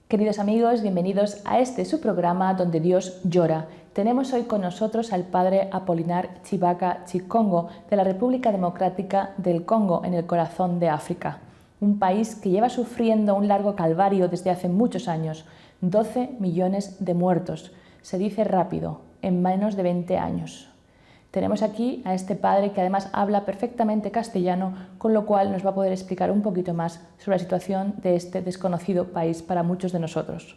Queridos amigos, bienvenidos a este su programa donde Dios llora. Tenemos hoy con nosotros al padre Apolinar Chibaka Chikongo de la República Democrática del Congo, en el corazón de África. Un país que lleva sufriendo un largo calvario desde hace muchos años, 12 millones de muertos. Se dice rápido, en menos de 20 años. Tenemos aquí a este padre que además habla perfectamente castellano, con lo cual nos va a poder explicar un poquito más sobre la situación de este desconocido país para muchos de nosotros.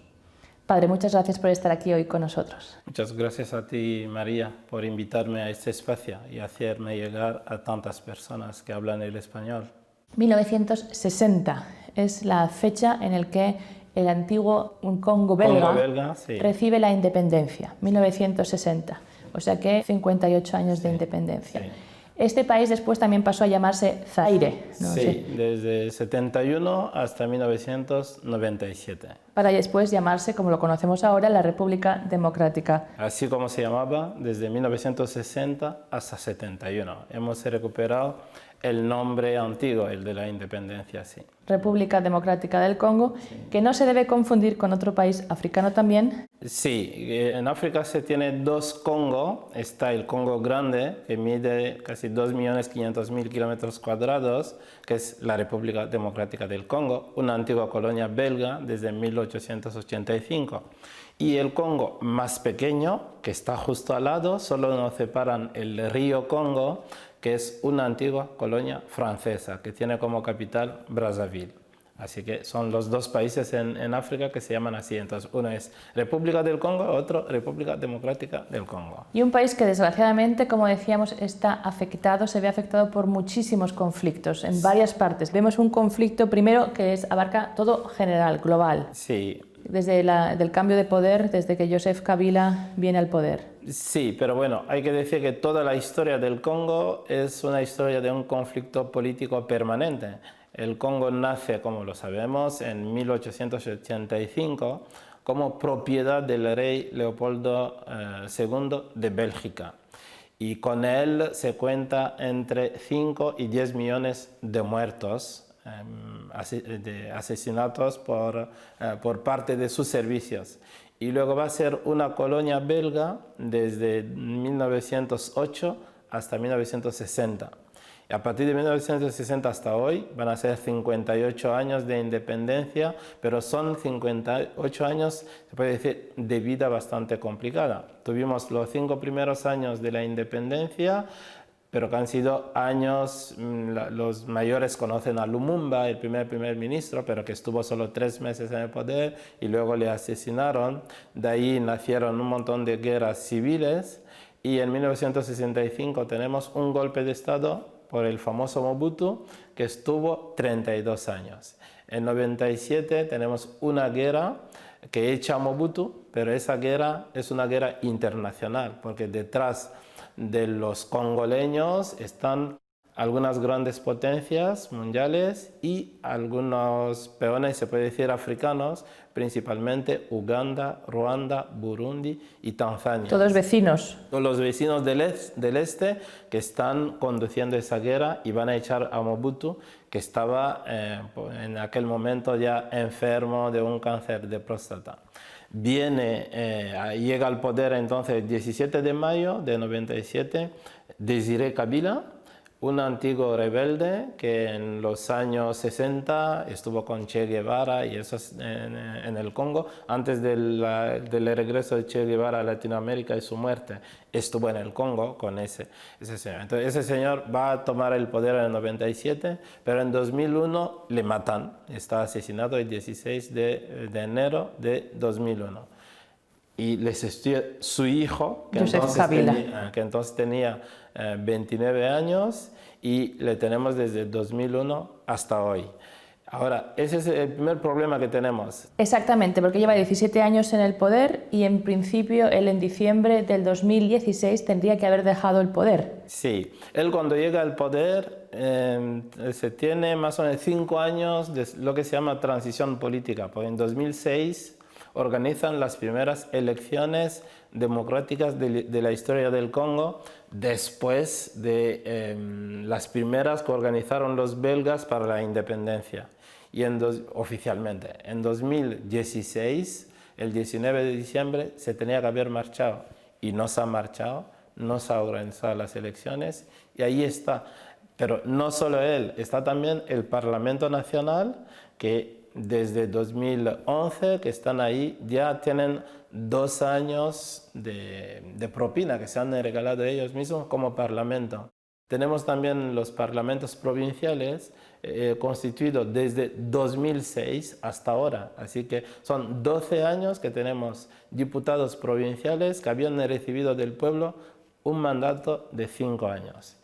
Padre, muchas gracias por estar aquí hoy con nosotros. Muchas gracias a ti, María, por invitarme a este espacio y hacerme llegar a tantas personas que hablan el español. 1960 es la fecha en la que el antiguo Congo belga sí, recibe la independencia, 1960. O sea que 58 años de independencia. Sí. Este país después también pasó a llamarse Zaire, ¿no? Sí, desde 71 hasta 1997. Para después llamarse, como lo conocemos ahora, la República Democrática. Así como se llamaba desde 1960 hasta 71. Hemos recuperado el nombre antiguo, el de la independencia, sí. República Democrática del Congo, sí, que no se debe confundir con otro país africano también. Sí, en África se tiene dos Congo. Está el Congo grande, que mide casi 2.500.000 kilómetros cuadrados, que es la República Democrática del Congo, una antigua colonia belga desde 1885. Y el Congo más pequeño, que está justo al lado, solo nos separan el río Congo, que es una antigua colonia francesa, que tiene como capital Brazzaville. Así que son los dos países en África que se llaman así. Entonces, uno es República del Congo, otro República Democrática del Congo. Y un país que desgraciadamente, como decíamos, está afectado, se ve afectado por muchísimos conflictos en varias partes. Vemos un conflicto primero que abarca todo general, global. Sí. Desde el cambio de poder, desde que Joseph Kabila viene al poder. Sí, pero bueno, hay que decir que toda la historia del Congo es una historia de un conflicto político permanente. El Congo nace, como lo sabemos, en 1885 como propiedad del rey Leopoldo II de Bélgica. Y con él se cuenta entre 5 y 10 millones de muertos, de asesinatos por parte de sus servicios. Y luego va a ser una colonia belga desde 1908 hasta 1960. Y a partir de 1960 hasta hoy van a ser 58 años de independencia, pero son 58 años, se puede decir, de vida bastante complicada. Tuvimos los 5 primeros años de la independencia, pero que han sido años, los mayores conocen a Lumumba, el primer ministro, pero que estuvo solo 3 meses en el poder y luego le asesinaron. De ahí nacieron un montón de guerras civiles y en 1965 tenemos un golpe de Estado por el famoso Mobutu, que estuvo 32 años. En 97 tenemos una guerra que echa a Mobutu, pero esa guerra es una guerra internacional, porque detrás de los congoleños están algunas grandes potencias mundiales y algunos peones, se puede decir, africanos, principalmente Uganda, Ruanda, Burundi y Tanzania. Todos vecinos. Todos los vecinos del este que están conduciendo esa guerra y van a echar a Mobutu, que estaba en aquel momento ya enfermo de un cáncer de próstata. Llega al poder entonces el 17 de mayo de 97, Désiré Kabila, un antiguo rebelde que en los años 60 estuvo con Che Guevara y eso en el Congo, antes del regreso de Che Guevara a Latinoamérica y su muerte, estuvo en el Congo con ese señor. Entonces ese señor va a tomar el poder en el 97, pero en 2001 le matan, está asesinado el 16 de enero de 2001. Y le sucedió su hijo, que entonces tenía 29 años, y le tenemos desde 2001 hasta hoy. Ahora, ese es el primer problema que tenemos. Exactamente, porque lleva 17 años en el poder y en principio él en diciembre del 2016 tendría que haber dejado el poder. Sí, él cuando llega al poder se tiene más o menos 5 años de lo que se llama transición política, porque en 2006 organizan las primeras elecciones democráticas de la historia del Congo, después de las primeras que organizaron los belgas para la independencia. Y oficialmente, en 2016, el 19 de diciembre, se tenía que haber marchado y no se ha marchado, no se ha organizado las elecciones y ahí está. Pero no solo él, está también el Parlamento Nacional que desde 2011 que están ahí, ya tienen 2 años de propina que se han regalado ellos mismos como Parlamento. Tenemos también los parlamentos provinciales constituidos desde 2006 hasta ahora, así que son 12 años que tenemos diputados provinciales que habían recibido del pueblo un mandato de 5 años.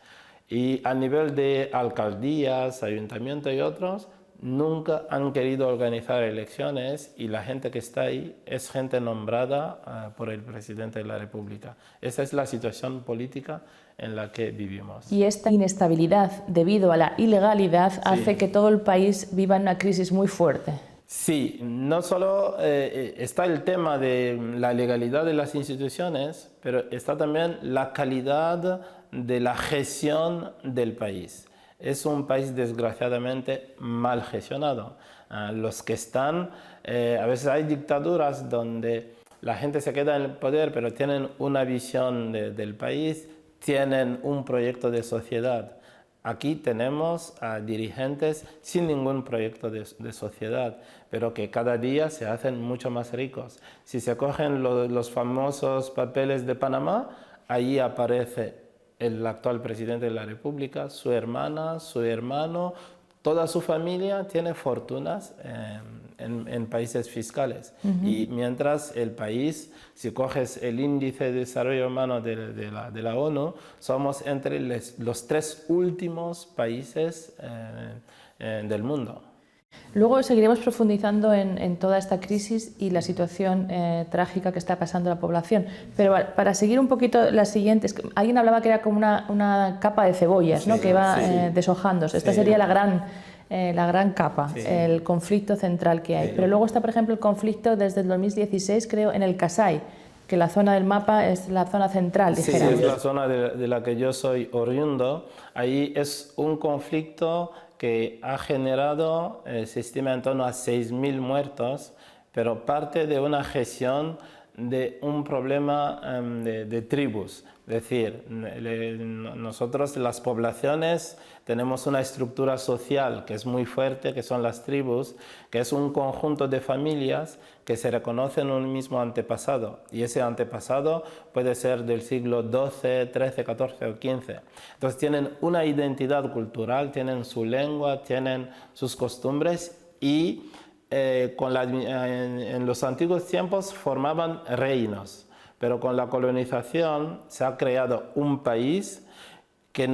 Y a nivel de alcaldías, ayuntamientos y otros, nunca han querido organizar elecciones y la gente que está ahí es gente nombrada por el presidente de la República. Esa es la situación política en la que vivimos. Y esta inestabilidad debido a la ilegalidad hace que todo el país viva en una crisis muy fuerte. Sí, no solo está el tema de la legalidad de las instituciones, pero está también la calidad de la gestión del país. Es un país desgraciadamente mal gestionado. Los que están, a veces hay dictaduras donde la gente se queda en el poder, pero tienen una visión del país, tienen un proyecto de sociedad. Aquí tenemos a dirigentes sin ningún proyecto de sociedad, pero que cada día se hacen mucho más ricos. Si se cogen los famosos papeles de Panamá, ahí aparece el actual presidente de la República, su hermana, su hermano, toda su familia tiene fortunas en países fiscales. Y mientras el país, si coges el índice de desarrollo humano de la ONU, somos entre los 3 últimos países del mundo. Luego seguiremos profundizando en toda esta crisis y la situación trágica que está pasando la población. Pero para seguir un poquito las siguientes, alguien hablaba que era como una capa de cebollas, ¿no? Que va deshojándose. Esta sería la gran capa, el conflicto central que hay. Pero luego está, por ejemplo, el conflicto desde el 2016, creo, en el Kasai, que la zona del mapa es la zona central, dijéramos. Sí, es la zona de la que yo soy oriundo. Ahí es un conflicto que ha generado, se estima en torno a 6.000 muertos, pero parte de una gestión de un problema de tribus. Es decir, nosotros las poblaciones tenemos una estructura social que es muy fuerte, que son las tribus, que es un conjunto de familias que se reconocen un mismo antepasado. Y ese antepasado puede ser del siglo XII, XIII, XIV o XV. Entonces tienen una identidad cultural, tienen su lengua, tienen sus costumbres y en los antiguos tiempos formaban reinos. Pero con la colonización se ha creado un país que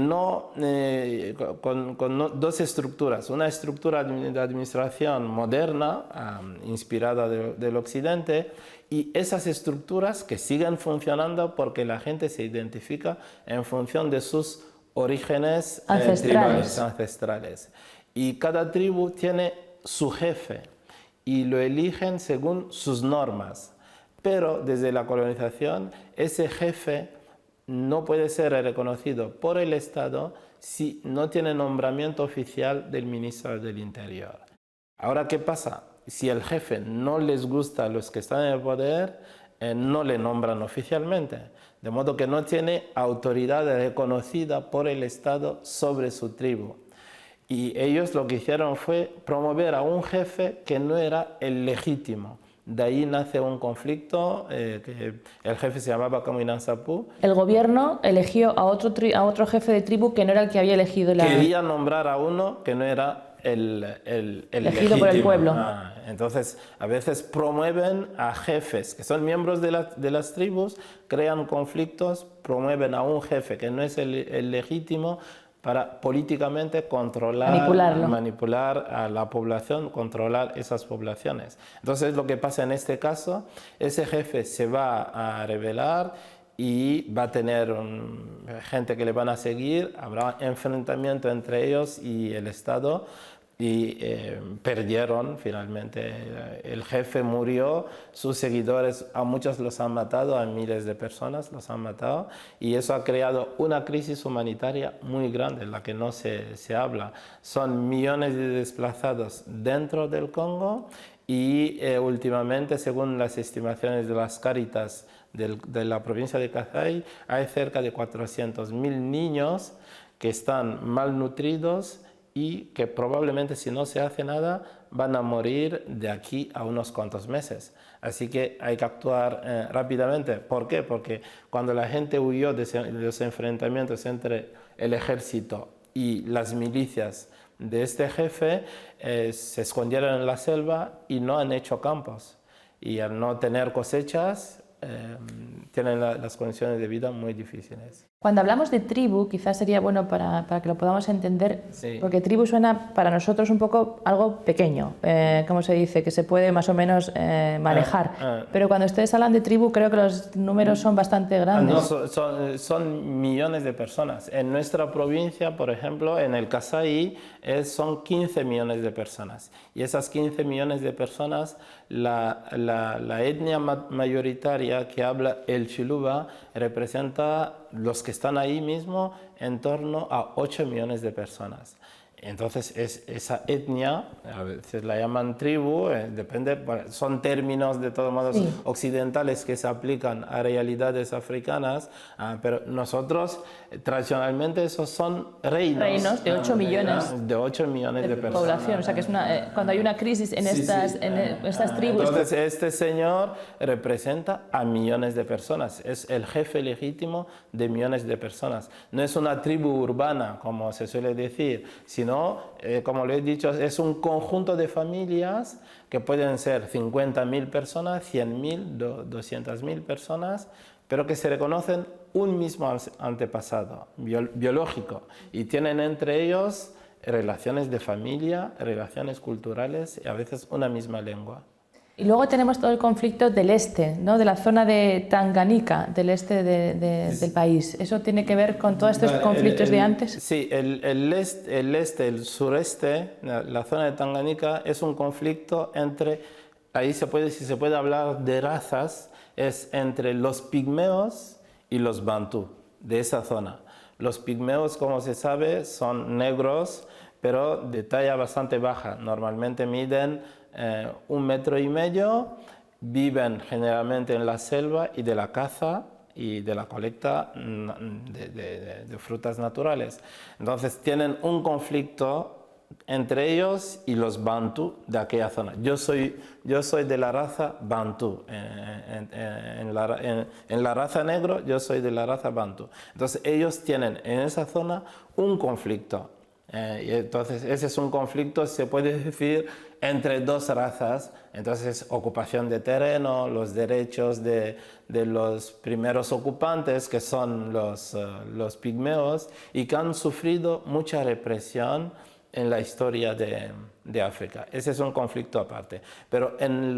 con 2 estructuras. Una estructura de administración moderna, inspirada del occidente, y esas estructuras que siguen funcionando porque la gente se identifica en función de sus orígenes ancestrales. Y cada tribu tiene su jefe y lo eligen según sus normas. Pero desde la colonización, ese jefe no puede ser reconocido por el Estado si no tiene nombramiento oficial del ministro del Interior. Ahora, ¿qué pasa? Si el jefe no les gusta a los que están en el poder, no le nombran oficialmente. De modo que no tiene autoridad reconocida por el Estado sobre su tribu. Y ellos lo que hicieron fue promover a un jefe que no era el legítimo. De ahí nace un conflicto, que el jefe se llamaba Kaminan Sapu. El gobierno eligió a otro jefe de tribu que no era el que había elegido Quería nombrar a uno que no era el elegido legítimo. por el pueblo. Entonces, a veces promueven a jefes que son miembros de las tribus, crean conflictos, promueven a un jefe que no es el legítimo, para políticamente controlar, manipular a la población, controlar esas poblaciones. Entonces lo que pasa en este caso, ese jefe se va a rebelar y va a tener gente que le van a seguir, habrá enfrentamiento entre ellos y el Estado, y perdieron finalmente. El jefe murió, sus seguidores a muchos los han matado, a miles de personas los han matado, y eso ha creado una crisis humanitaria muy grande, en la que no se habla. Son millones de desplazados dentro del Congo y últimamente, según las estimaciones de las Cáritas de la provincia de Kasai, hay cerca de 400.000 niños que están malnutridos y que probablemente, si no se hace nada, van a morir de aquí a unos cuantos meses. Así que hay que actuar rápidamente. ¿Por qué? Porque cuando la gente huyó de los enfrentamientos entre el ejército y las milicias de este jefe, se escondieron en la selva y no han hecho campos. Y al no tener cosechas, tienen las condiciones de vida muy difíciles. Cuando hablamos de tribu, quizás sería bueno para que lo podamos entender, sí. Porque tribu suena para nosotros un poco algo pequeño, como se dice, que se puede más o menos manejar. Pero cuando ustedes hablan de tribu, creo que los números son bastante grandes. No, son millones de personas. En nuestra provincia, por ejemplo, en el Kasai, son 15 millones de personas. Y esas 15 millones de personas, la etnia mayoritaria que habla el Chiluba representa los que están ahí mismo en torno a 8 millones de personas. Entonces, esa etnia, a veces la llaman tribu, depende, son términos de todos modos occidentales que se aplican a realidades africanas, pero nosotros tradicionalmente esos son reinos de 8 millones. De 8 millones de personas. Población, o sea que es cuando hay una crisis en estas tribus. Entonces, este señor representa a millones de personas, es el jefe legítimo de millones de personas. No es una tribu urbana, como se suele decir, sino, como lo he dicho, es un conjunto de familias que pueden ser 50.000 personas, 100.000, 200.000 personas, pero que se reconocen un mismo antepasado biológico y tienen entre ellos relaciones de familia, relaciones culturales y a veces una misma lengua. Y luego tenemos todo el conflicto del este, ¿no? De la zona de Tanganica, del este del país. ¿Eso tiene que ver con todos estos conflictos de antes? Sí, el sureste, la zona de Tanganica, es un conflicto entre, ahí si se puede hablar de razas, es entre los pigmeos y los bantú de esa zona. Los pigmeos, como se sabe, son negros, pero de talla bastante baja. Normalmente miden 1,5 metros, viven generalmente en la selva y de la caza y de la colecta de frutas naturales. Entonces tienen un conflicto entre ellos y los bantú de aquella zona. Yo soy de la raza bantú. En la raza negro yo soy de la raza bantú. Entonces ellos tienen en esa zona un conflicto. Y entonces ese es un conflicto, se puede decir, entre dos razas. Entonces ocupación de terreno, los derechos de los primeros ocupantes, que son los pigmeos, y que han sufrido mucha represión en la historia de África. Ese es un conflicto aparte. Pero en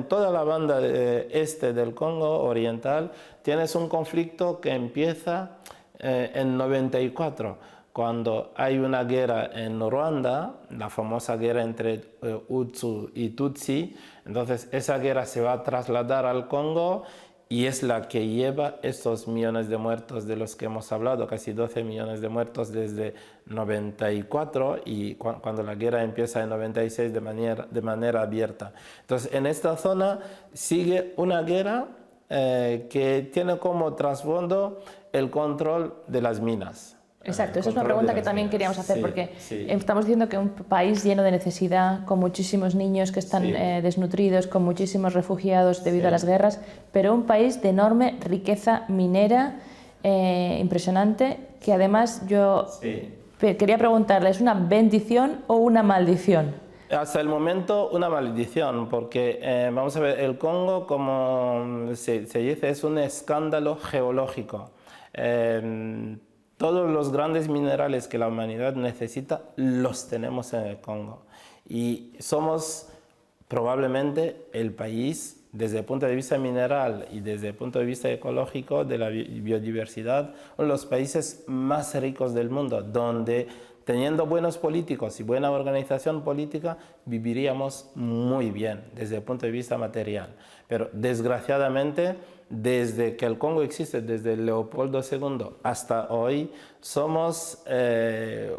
toda la banda este del Congo oriental tienes un conflicto que empieza en 94, cuando hay una guerra en Ruanda, la famosa guerra entre Hutu y Tutsi. Entonces esa guerra se va a trasladar al Congo y es la que lleva estos millones de muertos de los que hemos hablado, casi 12 millones de muertos desde 94 y cuando la guerra empieza en 96 de manera abierta. Entonces en esta zona sigue una guerra que tiene como trasfondo el control de las minas. Exacto, esa es una pregunta que también queríamos hacer, porque estamos diciendo que un país lleno de necesidad, con muchísimos niños que están desnutridos, con muchísimos refugiados debido a las guerras, pero un país de enorme riqueza minera, impresionante, que además yo quería preguntarle, ¿es una bendición o una maldición? Hasta el momento una maldición, porque vamos a ver, el Congo, como se dice, es un escándalo geológico. Todos los grandes minerales que la humanidad necesita los tenemos en el Congo. Y somos probablemente el país, desde el punto de vista mineral y desde el punto de vista ecológico de la biodiversidad, uno de los países más ricos del mundo, donde teniendo buenos políticos y buena organización política, viviríamos muy bien desde el punto de vista material. Pero desgraciadamente, desde que el Congo existe, desde Leopoldo II hasta hoy, somos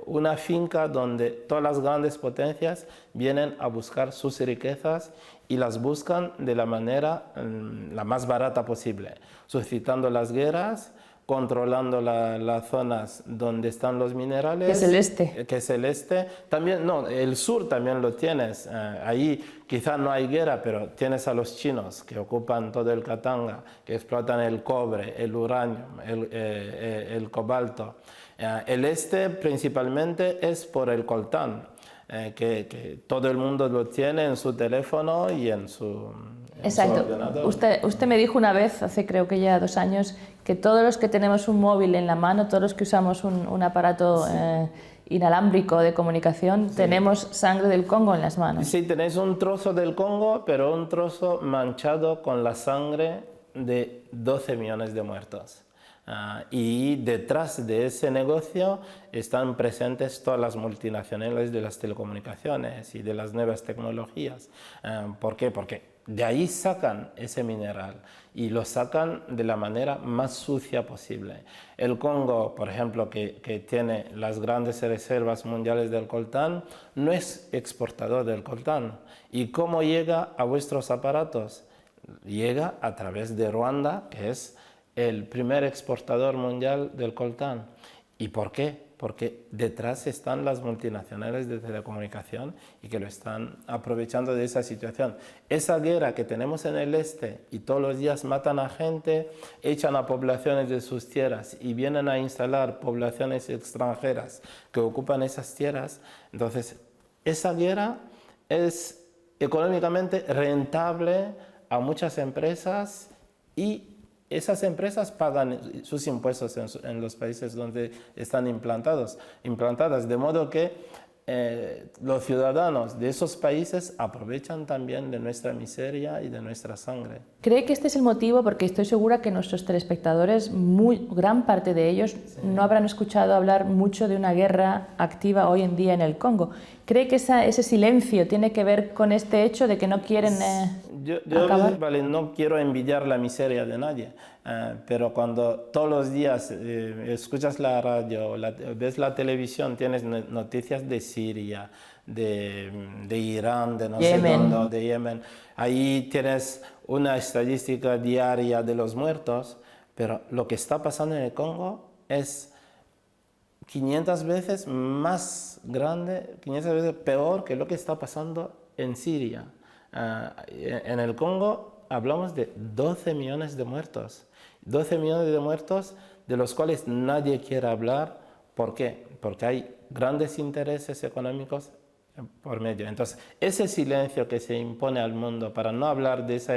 una finca donde todas las grandes potencias vienen a buscar sus riquezas y las buscan de la manera la más barata posible, suscitando las guerras, controlando las zonas donde están los minerales. Que es el este. Que es el este. También, no, el sur también lo tienes. Ahí quizá no hay guerra, pero tienes a los chinos que ocupan todo el Katanga, que explotan el cobre, el uranio, el cobalto. El este principalmente es por el coltán, que todo el mundo lo tiene en su teléfono y en su... Exacto. Usted me dijo una vez, hace creo que ya 2 años, que todos los que tenemos un móvil en la mano, todos los que usamos un aparato inalámbrico de comunicación, tenemos sangre del Congo en las manos. Sí, tenéis un trozo del Congo, pero un trozo manchado con la sangre de 12 millones de muertos. Y detrás de ese negocio están presentes todas las multinacionales de las telecomunicaciones y de las nuevas tecnologías. ¿Por qué? Porque de ahí sacan ese mineral y lo sacan de la manera más sucia posible. El Congo, por ejemplo, que tiene las grandes reservas mundiales del coltán, no es exportador del coltán. ¿Y cómo llega a vuestros aparatos? Llega a través de Ruanda, que es el primer exportador mundial del coltán. ¿Y por qué? Porque detrás están las multinacionales de telecomunicación y que lo están aprovechando de esa situación. Esa guerra que tenemos en el este y todos los días matan a gente, echan a poblaciones de sus tierras y vienen a instalar poblaciones extranjeras que ocupan esas tierras, entonces esa guerra es económicamente rentable a muchas empresas y esas empresas pagan sus impuestos en los países donde están implantadas, de modo que los ciudadanos de esos países aprovechan también de nuestra miseria y de nuestra sangre. ¿Cree que este es el motivo? Porque estoy segura que nuestros telespectadores, gran parte de ellos, no habrán escuchado hablar mucho de una guerra activa hoy en día en el Congo. ¿Cree que ese silencio tiene que ver con este hecho de que no quieren acabar? Vale, no quiero envidiar la miseria de nadie, pero cuando todos los días escuchas la radio, ves la televisión, tienes noticias de Siria, de Irán, de no sé dónde, de Yemen. Ahí tienes una estadística diaria de los muertos, pero lo que está pasando en el Congo es 500 veces más grande, 500 veces peor que lo que está pasando en Siria. En el Congo hablamos de 12 millones de muertos. 12 millones de muertos de los cuales nadie quiere hablar. ¿Por qué? Porque hay grandes intereses económicos por medio. Entonces, ese silencio que se impone al mundo para no hablar de esa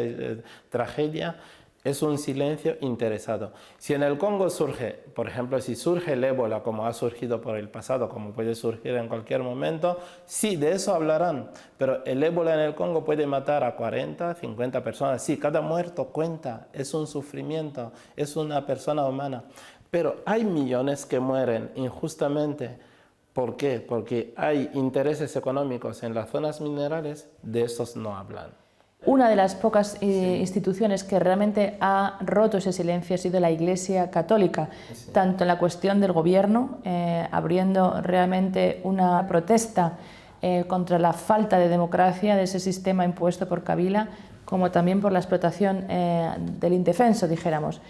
tragedia es un silencio interesado. Si en el Congo surge, por ejemplo, si surge el ébola como ha surgido por el pasado, como puede surgir en cualquier momento, sí, de eso hablarán, pero el ébola en el Congo puede matar a 40, 50 personas. Sí, cada muerto cuenta, es un sufrimiento, es una persona humana, pero hay millones que mueren injustamente. ¿Por qué? Porque hay intereses económicos en las zonas minerales, de esos no hablan. Una de las pocas instituciones que realmente ha roto ese silencio ha sido la Iglesia Católica, tanto en la cuestión del gobierno, abriendo realmente una protesta contra la falta de democracia de ese sistema impuesto por Kabila, como también por la explotación del indefenso, dijéramos.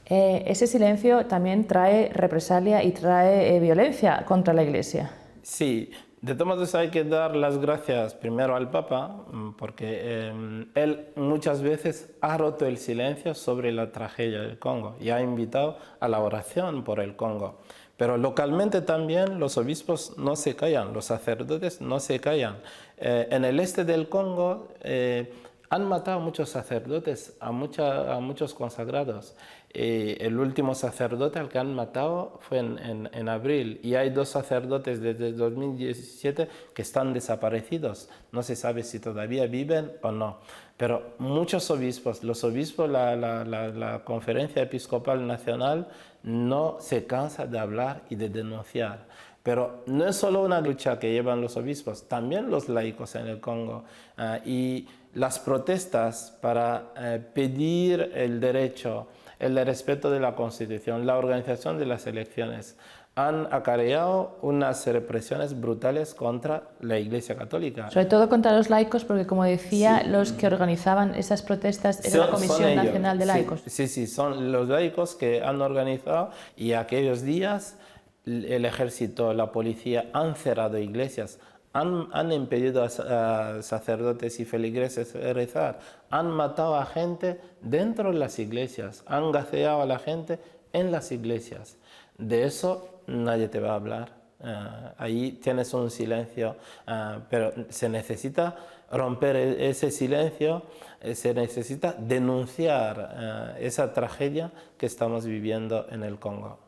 Ese silencio también trae represalia y trae violencia contra la Iglesia. Sí. De todos modos hay que dar las gracias primero al Papa, porque él muchas veces ha roto el silencio sobre la tragedia del Congo y ha invitado a la oración por el Congo. Pero localmente también los obispos no se callan, los sacerdotes no se callan. En el este del Congo Han matado a muchos sacerdotes, a muchos consagrados. El último sacerdote al que han matado fue en abril, y hay 2 sacerdotes desde 2017 que están desaparecidos. No se sabe si todavía viven o no. Pero muchos obispos, los obispos, la Conferencia Episcopal Nacional no se cansa de hablar y de denunciar. Pero no es solo una lucha que llevan los obispos, también los laicos en el Congo. Y las protestas para pedir el derecho, el respeto de la Constitución, la organización de las elecciones, han acarreado unas represiones brutales contra la Iglesia Católica. Sobre todo contra los laicos, porque como decía, sí, los que organizaban esas protestas era la Comisión Nacional de Laicos. Sí, son los laicos que han organizado, y aquellos días el ejército, la policía han cerrado iglesias, han impedido a sacerdotes y feligreses rezar, han matado a gente dentro de las iglesias, han gaseado a la gente en las iglesias. De eso nadie te va a hablar. Ahí tienes un silencio, pero se necesita romper ese silencio, se necesita denunciar esa tragedia que estamos viviendo en el Congo.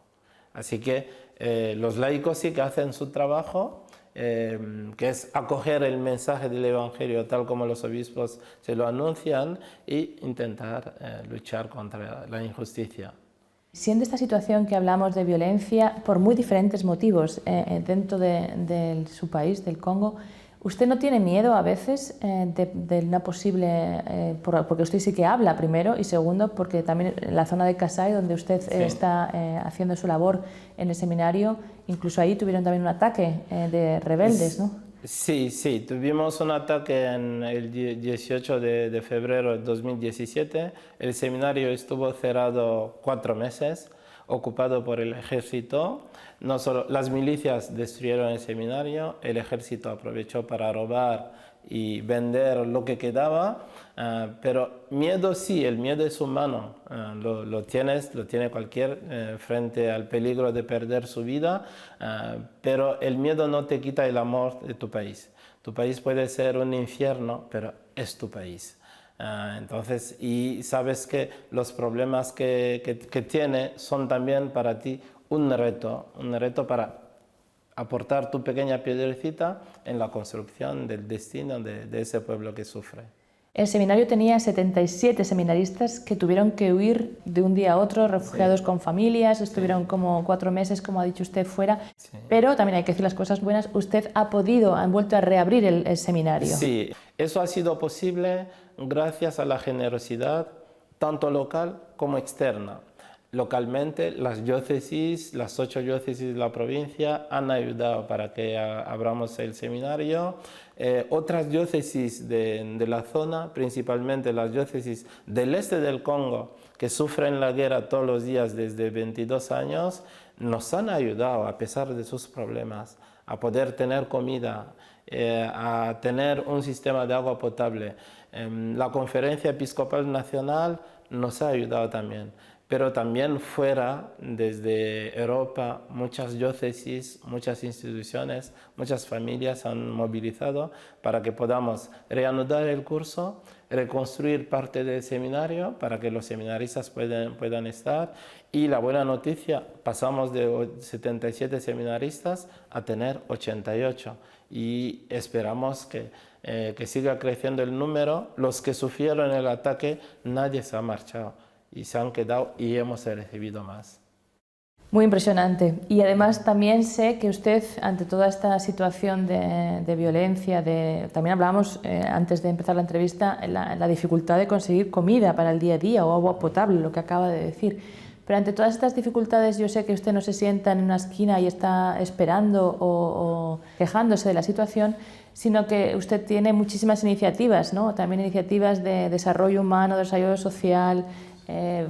Así que los laicos sí que hacen su trabajo, que es acoger el mensaje del Evangelio tal como los obispos se lo anuncian, e intentar luchar contra la injusticia. Siendo esta situación que hablamos de violencia por muy diferentes motivos dentro de su país, del Congo, ¿usted no tiene miedo a veces de una posible... porque usted sí que habla primero, y segundo porque también en la zona de Kasai, donde usted está haciendo su labor en el seminario, incluso ahí tuvieron también un ataque de rebeldes, ¿no? Sí, tuvimos un ataque en el 18 de febrero de 2017. El seminario estuvo cerrado 4 meses, ocupado por el ejército. No solo las milicias destruyeron el seminario, el ejército aprovechó para robar y vender lo que quedaba, pero miedo sí, el miedo es humano, lo tiene cualquier frente al peligro de perder su vida, pero el miedo no te quita el amor de tu país. Tu país puede ser un infierno, pero es tu país. Entonces, y sabes que los problemas que tiene son también para ti un reto para aportar tu pequeña piedrecita en la construcción del destino de ese pueblo que sufre. El seminario tenía 77 seminaristas que tuvieron que huir de un día a otro, refugiados con familias, estuvieron como 4 meses, como ha dicho usted, fuera, pero también hay que decir las cosas buenas, usted ha vuelto a reabrir el seminario. Sí, eso ha sido posible gracias a la generosidad tanto local como externa. Localmente, las diócesis, las 8 diócesis de la provincia han ayudado para que abramos el seminario. Otras diócesis de la zona, principalmente las diócesis del este del Congo, que sufren la guerra todos los días desde 22 años, nos han ayudado, a pesar de sus problemas, a poder tener comida, a tener un sistema de agua potable. La Conferencia Episcopal Nacional nos ha ayudado también. Pero también fuera, desde Europa, muchas diócesis, muchas instituciones, muchas familias han movilizado para que podamos reanudar el curso, reconstruir parte del seminario para que los seminaristas puedan estar. Y la buena noticia, pasamos de 77 seminaristas a tener 88. Y esperamos que siga creciendo el número. Los que sufrieron el ataque, nadie se ha marchado y se han quedado, y hemos recibido más. Muy impresionante. Y además también sé que usted, ante toda esta situación de violencia, también hablábamos antes de empezar la entrevista, la dificultad de conseguir comida para el día a día o agua potable, lo que acaba de decir. Pero ante todas estas dificultades, yo sé que usted no se sienta en una esquina y está esperando o quejándose de la situación, sino que usted tiene muchísimas iniciativas, ¿no? También iniciativas de desarrollo humano, de desarrollo social,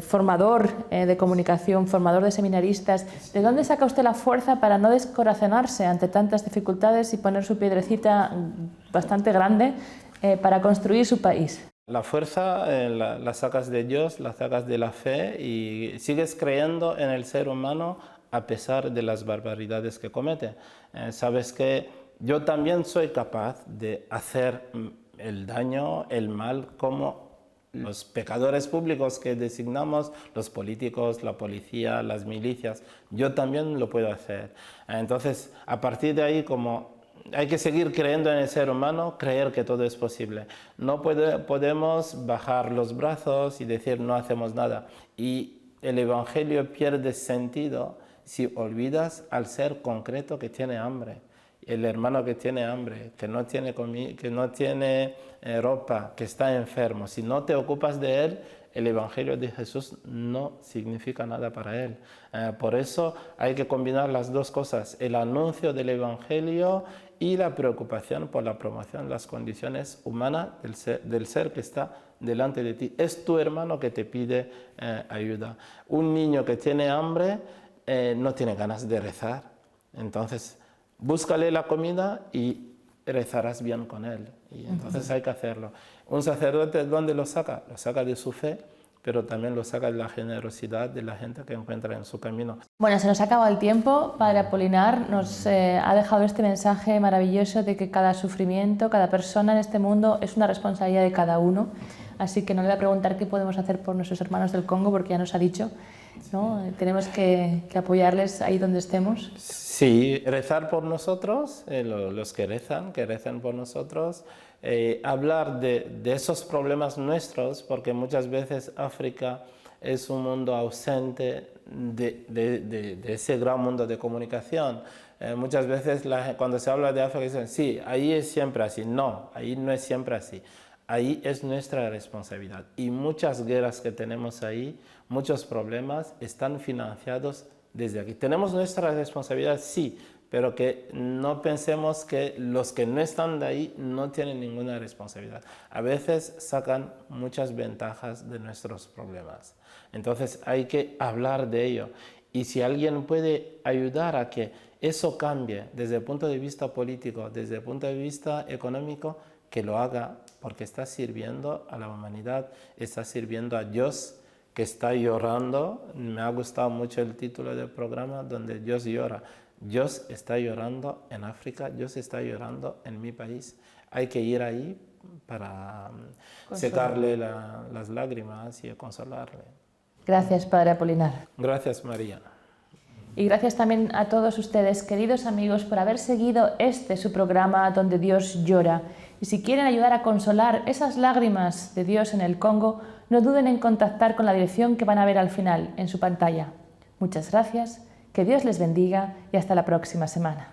formador de comunicación, formador de seminaristas. ¿De dónde saca usted la fuerza para no descorazonarse ante tantas dificultades y poner su piedrecita bastante grande para construir su país? La fuerza la sacas de Dios, la sacas de la fe, y sigues creyendo en el ser humano a pesar de las barbaridades que comete. Sabes que yo también soy capaz de hacer el daño, el mal, como los pecadores públicos que designamos, los políticos, la policía, las milicias, yo también lo puedo hacer. Entonces, a partir de ahí, como hay que seguir creyendo en el ser humano, creer que todo es posible. No podemos bajar los brazos y decir no hacemos nada. Y el Evangelio pierde sentido si olvidas al ser concreto que tiene hambre. El hermano que tiene hambre, que no tiene ropa, que está enfermo. Si no te ocupas de él, el Evangelio de Jesús no significa nada para él. Por eso hay que combinar las dos cosas, el anuncio del Evangelio y la preocupación por la promoción de las condiciones humanas del ser que está delante de ti. Es tu hermano que te pide ayuda. Un niño que tiene hambre no tiene ganas de rezar. Entonces, búscale la comida y rezarás bien con él. Y entonces hay que hacerlo. Un sacerdote, ¿dónde lo saca? Lo saca de su fe, pero también lo saca de la generosidad de la gente que encuentra en su camino. Bueno, se nos ha acabado el tiempo. Padre Apolinar nos ha dejado este mensaje maravilloso de que cada sufrimiento, cada persona en este mundo es una responsabilidad de cada uno. Así que no le voy a preguntar qué podemos hacer por nuestros hermanos del Congo, porque ya nos ha dicho, ¿no? Tenemos que apoyarles ahí donde estemos. Sí, rezar por nosotros, los que recen por nosotros, hablar de esos problemas nuestros, porque muchas veces África es un mundo ausente de ese gran mundo de comunicación. Muchas veces cuando se habla de África dicen, sí, ahí es siempre así. No, ahí no es siempre así. Ahí es nuestra responsabilidad. Y muchas guerras que tenemos ahí, muchos problemas, están financiados desde aquí. ¿Tenemos nuestra responsabilidad? Sí, pero que no pensemos que los que no están de ahí no tienen ninguna responsabilidad. A veces sacan muchas ventajas de nuestros problemas. Entonces hay que hablar de ello. Y si alguien puede ayudar a que eso cambie desde el punto de vista político, desde el punto de vista económico, que lo haga, porque está sirviendo a la humanidad, está sirviendo a Dios, que está llorando. Me ha gustado mucho el título del programa, donde Dios llora. Dios está llorando en África, Dios está llorando en mi país. Hay que ir ahí para secarle las lágrimas y consolarle. Gracias, Padre Apolinar. Gracias, María. Y gracias también a todos ustedes, queridos amigos, por haber seguido su programa donde Dios llora. Y si quieren ayudar a consolar esas lágrimas de Dios en el Congo, no duden en contactar con la dirección que van a ver al final en su pantalla. Muchas gracias, que Dios les bendiga y hasta la próxima semana.